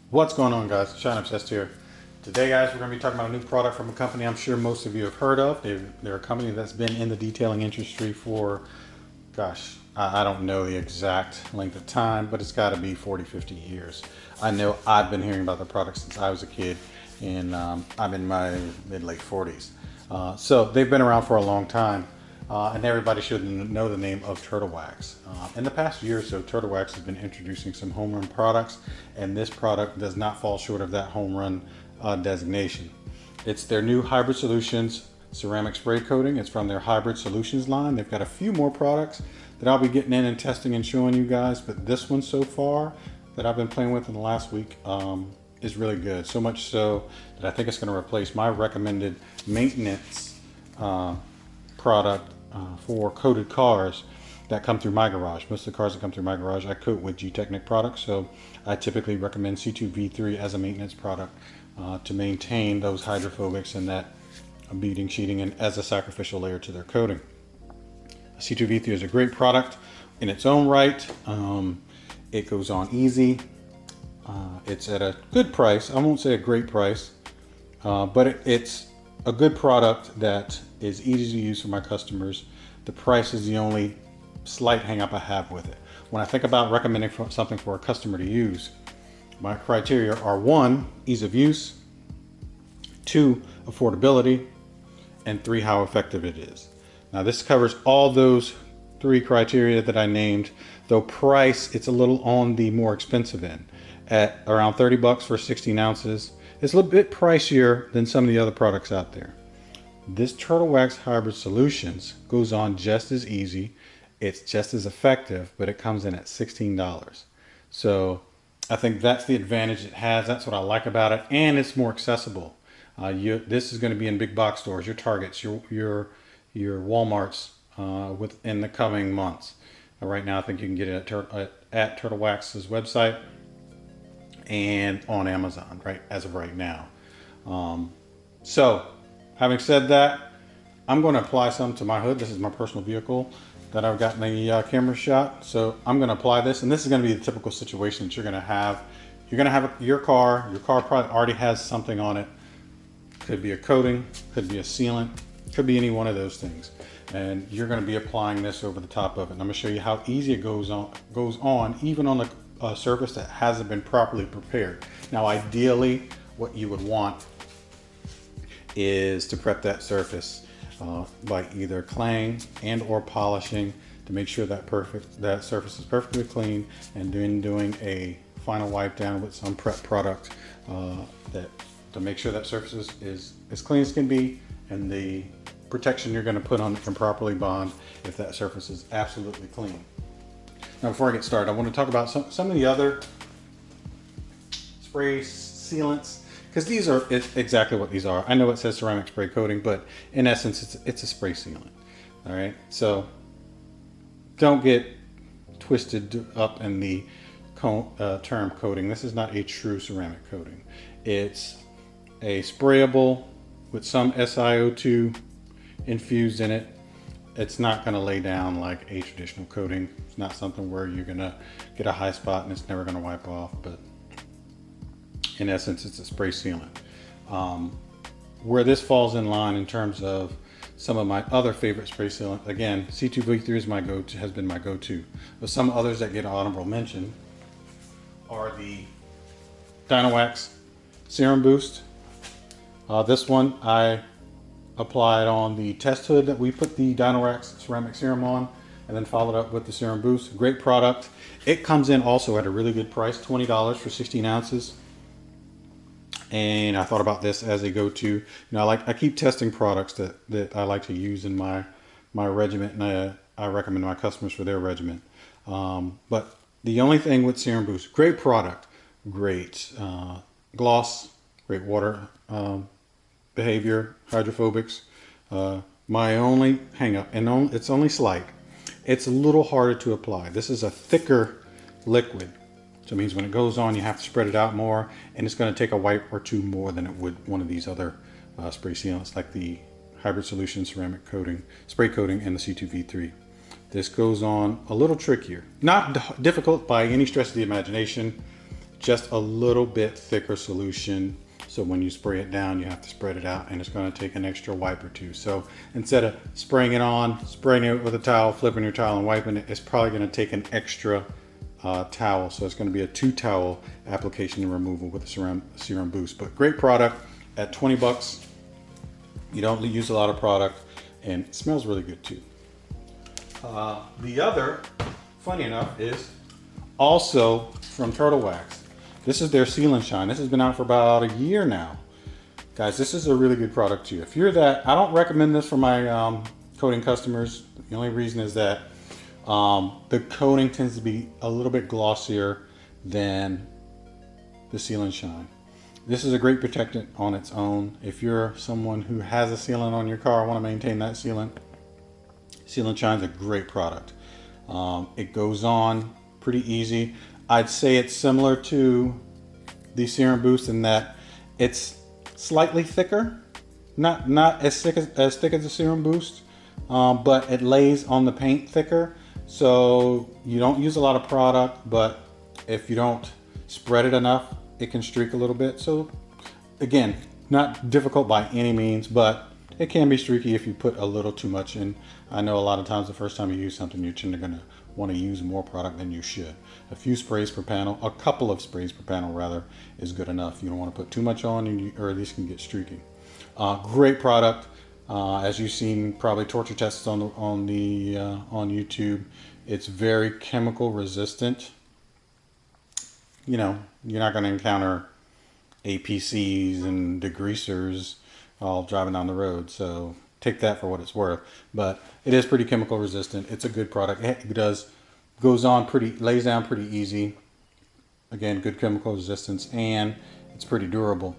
What's going on, guys? Shine Obsessed here. Today, guys, we're going to be talking about a new product from a company I'm sure most of you have heard of. They're a company that's been in the detailing industry for, gosh, I don't know the exact length of time, but it's got to be 40, 50 years. I know I've been hearing about the product since I was a kid, and I'm in my mid-late 40s. So they've been around for a long time. And everybody should know the name of Turtle Wax. In the past year or so, Turtle Wax has been introducing some home run products, and this product does not fall short of that home run designation. It's their new Hybrid Solutions ceramic spray coating. It's from their Hybrid Solutions line. They've got a few more products that I'll be getting in and testing and showing you guys, but this one so far that I've been playing with in the last week is really good. So much so that I think it's going to replace my recommended maintenance product for coated cars that come through my garage. Most of the cars that come through my garage I coat with Gtechniq products, so I typically recommend C2V3 as a maintenance product to maintain those hydrophobics and that beading, sheeting, and as a sacrificial layer to their coating. C2V3 is a great product in its own right. It goes on easy. It's at a good price. I won't say a great price, but it's a good product that is easy to use for my customers. The price is the only slight hang up I have with it. When I think about recommending something for a customer to use, my criteria are 1, ease of use, 2, affordability, and 3, how effective it is. Now this covers all those 3 criteria that I named, though price, it's a little on the more expensive end. At around 30 bucks for 16 ounces. It's a little bit pricier than some of the other products out there. This Turtle Wax Hybrid Solutions goes on just as easy. It's just as effective, but it comes in at $16. So I think that's the advantage it has. That's what I like about it. And it's more accessible. This is going to be in big box stores, your Targets, your Walmarts within the coming months. Right now, I think you can get it at Turtle Wax's website and on Amazon, right, as of right now. So having said that, I'm going to apply some to my hood. This is my personal vehicle that I've got in the camera shot. So I'm going to apply this, and this is going to be the typical situation that you're going to have. You're going to have your car probably already has something on it. Could be a coating, could be a sealant, could be any one of those things. And you're going to be applying this over the top of it. And I'm going to show you how easy it goes on even on a surface that hasn't been properly prepared. Now, ideally, what you would want is to prep that surface by either claying and or polishing to make sure that surface is perfectly clean, and then doing a final wipe down with some prep product to make sure that surface is as clean as can be, and the protection you're going to put on it can properly bond if that surface is absolutely clean. Now, before I get started, I want to talk about some of the other spray sealants, because these are exactly what these are. I know it says ceramic spray coating, but in essence, it's a spray sealant. All right, so don't get twisted up in the term coating. This is not a true ceramic coating. It's a sprayable with some SiO2 infused in it. It's not going to lay down like a traditional coating. It's not something where you're going to get a high spot and it's never going to wipe off, but in essence, it's a spray sealant. Where this falls in line in terms of some of my other favorite spray sealant, again, C2V3 is my go-to, has been my go-to. But some others that get honorable mention are the Dynawax Serum Boost. This one I applied on the test hood that we put the Dynawax ceramic serum on, and then followed up with the Serum Boost. Great product. It comes in also at a really good price, $20 for 16 ounces. And I thought about this as a go-to. You know, I keep testing products that I like to use in my regiment, and I recommend my customers for their regiment. But the only thing with Serum Boost, great product, great gloss, great water behavior, hydrophobics. My only hang up, and it's only slight, it's a little harder to apply. This is a thicker liquid. So it means when it goes on, you have to spread it out more, and it's going to take a wipe or two more than it would one of these other spray sealants like the Hybrid Solutions ceramic coating, spray coating, and the C2V3. This goes on a little trickier. Not difficult by any stretch of the imagination. just a little bit thicker solution. So when you spray it down, you have to spread it out, and it's going to take an extra wipe or two. So instead of spraying it on, spraying it with a towel, flipping your towel and wiping it, it's probably going to take an extra towel. So it's going to be a 2 towel application and removal with the Serum Boost. But great product at 20 bucks. You don't use a lot of product, and it smells really good too. The other, funny enough, is also from Turtle Wax. This is their Sealant Shine. This has been out for about a year now. Guys, this is a really good product too. If you're that, I don't recommend this for my coating customers. The only reason is that the coating tends to be a little bit glossier than the Sealant Shine. This is a great protectant on its own. If you're someone who has a sealant on your car, want to maintain that sealant, Sealant Shine is a great product. It goes on pretty easy. I'd say it's similar to the Serum Boost in that it's slightly thicker, not as thick as the Serum Boost, but it lays on the paint thicker. So you don't use a lot of product, but if you don't spread it enough, it can streak a little bit. So again, not difficult by any means, but it can be streaky if you put a little too much in. I know a lot of times the first time you use something, you're going to want to use more product than you should. A few sprays per panel, a couple of sprays per panel rather, is good enough. You don't want to put too much on, or at least can get streaky. Great product. As you've seen, probably torture tests on YouTube. It's very chemical resistant. You know, you're not going to encounter APCs and degreasers all driving down the road. So take that for what it's worth. But it is pretty chemical resistant. It's a good product. It lays down pretty easy. Again, good chemical resistance, and it's pretty durable.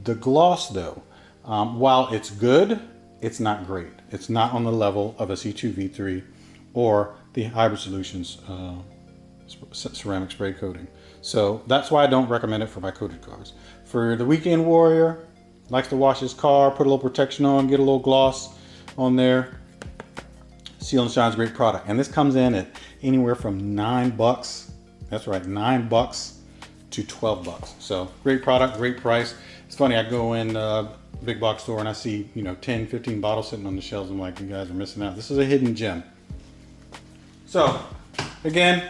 The gloss though, while it's good, it's not great. It's not on the level of a C2V3 or the Hybrid Solutions ceramic spray coating. So that's why I don't recommend it for my coated cars. For the weekend warrior, likes to wash his car, put a little protection on, get a little gloss on there, Sealant Shine's a great product. And this comes in at anywhere from $9, that's right, $9 to $12. So great product, great price. It's funny, I go in a big box store and I see 10, 15 bottles sitting on the shelves. I'm like, you guys are missing out. This is a hidden gem. So again,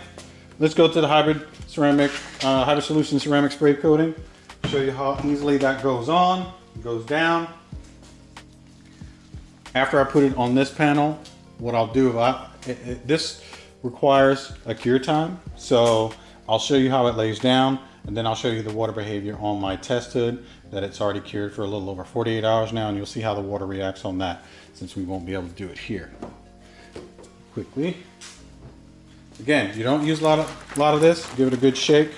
let's go to the Hybrid Solution ceramic spray coating. Show you how easily that goes on, goes down. After I put it on this panel, what I'll do, this requires a cure time. So I'll show you how it lays down, and then I'll show you the water behavior on my test hood, that it's already cured for a little over 48 hours now, and you'll see how the water reacts on that, since we won't be able to do it here. Quickly. Again, you don't use a lot of this. Give it a good shake.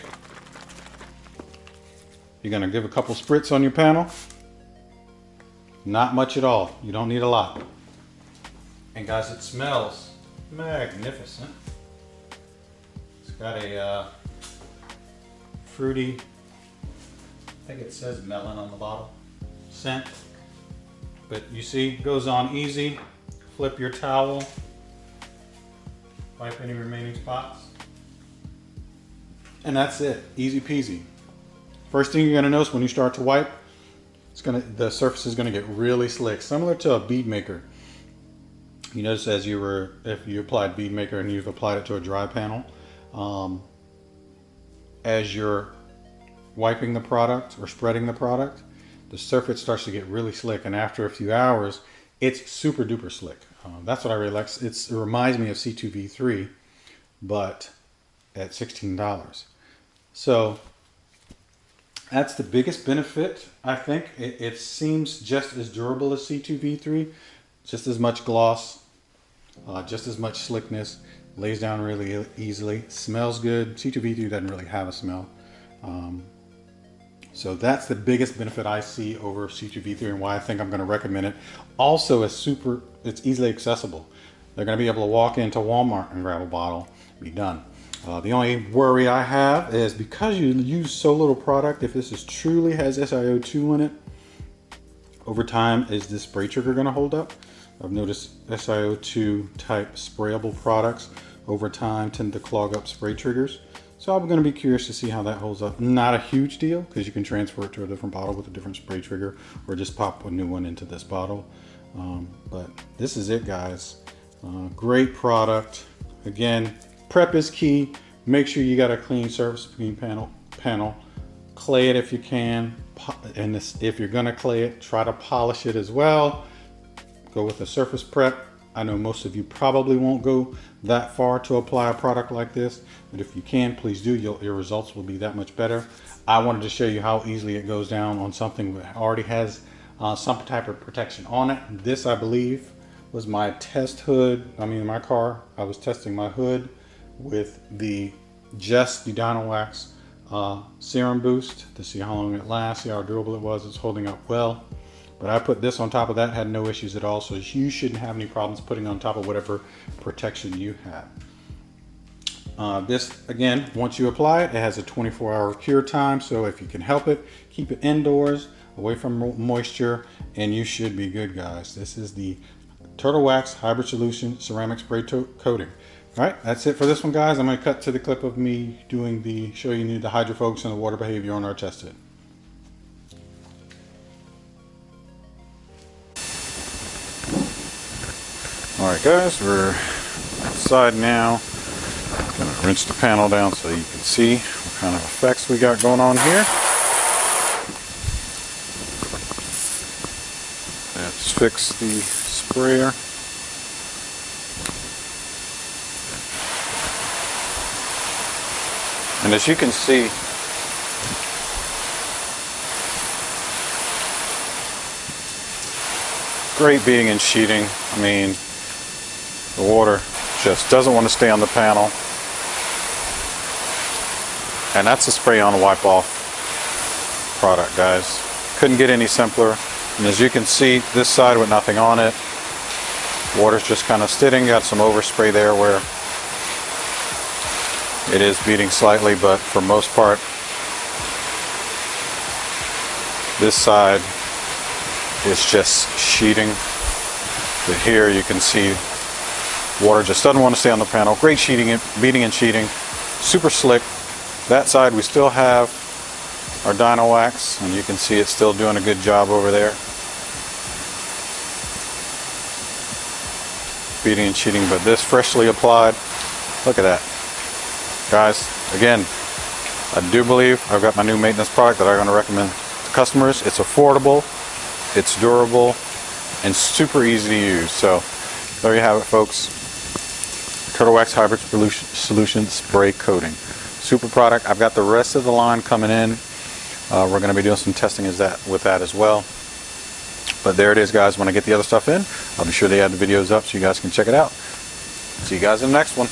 You're gonna give a couple spritz on your panel. Not much at all. You don't need a lot. And guys, it smells magnificent. It's got a fruity, I think it says melon on the bottle, scent. But you see, it goes on easy. Flip your towel. Wipe any remaining spots. And that's it, easy peasy. First thing you're gonna notice when you start to wipe, the surface is gonna get really slick, similar to a bead maker. You notice if you applied bead maker and you've applied it to a dry panel, as you're wiping the product or spreading the product, the surface starts to get really slick, and after a few hours, it's super duper slick. That's what I really like. It reminds me of C2V3, but at $16. So that's the biggest benefit, I think. It seems just as durable as C2V3, just as much gloss, just as much slickness, lays down really easily, smells good. C2V3 doesn't really have a smell. So that's the biggest benefit I see over C2V3 and why I think I'm going to recommend it. Also, it's easily accessible. They're going to be able to walk into Walmart and grab a bottle, be done. The only worry I have is because you use so little product, if this truly has SiO2 in it, over time, is this spray trigger going to hold up? I've noticed SiO2 type sprayable products over time tend to clog up spray triggers. So I'm going to be curious to see how that holds up. Not a huge deal because you can transfer it to a different bottle with a different spray trigger, or just pop a new one into this bottle. But this is it, guys. Great product. Again, prep is key. Make sure you got a clean surface clean panel. Clay it if you can, and if you're going to clay it, try to polish it as well. Go with a surface prep. I know most of you probably won't go that far to apply a product like this, but if you can, please do. Your results will be that much better. I wanted to show you how easily it goes down on something that already has some type of protection on it. This, I believe, was my test hood. I mean, my car, I was testing my hood with just the Dynawax Serum Boost to see how long it lasts, see how durable it was. It's holding up well. But I put this on top of that, had no issues at all. So you shouldn't have any problems putting on top of whatever protection you have. This, again, once you apply it, it has a 24-hour cure time. So if you can help it, keep it indoors, away from moisture, and you should be good, guys. This is the Turtle Wax Hybrid Solution Ceramic Spray Coating. All right, that's it for this one, guys. I'm going to cut to the clip of me doing showing you the hydrophobics and the water behavior on our test hood. Alright guys, we're outside now. Gonna rinse the panel down so you can see what kind of effects we got going on here. Let's fix the sprayer. And as you can see, great beading and sheeting. I mean, the water just doesn't want to stay on the panel. And that's a spray on wipe off product, guys. Couldn't get any simpler. And as you can see, this side with nothing on it, water's just kind of sitting. Got some overspray there where it is beading slightly, but for most part, this side is just sheeting. But here you can see water just doesn't want to stay on the panel. Great sheeting, beading and sheeting, super slick. That side we still have our Dynawax, and you can see it's still doing a good job over there. Beading and sheeting, but this freshly applied, look at that. Guys, again, I do believe I've got my new maintenance product that I'm going to recommend to customers. It's affordable, it's durable, and super easy to use. So there you have it, folks. Turtle Wax Hybrid Solution Spray Coating. Super product. I've got the rest of the line coming in. We're going to be doing some testing with that as well. But there it is, guys. When I get the other stuff in, I'll be sure they add the videos up so you guys can check it out. See you guys in the next one.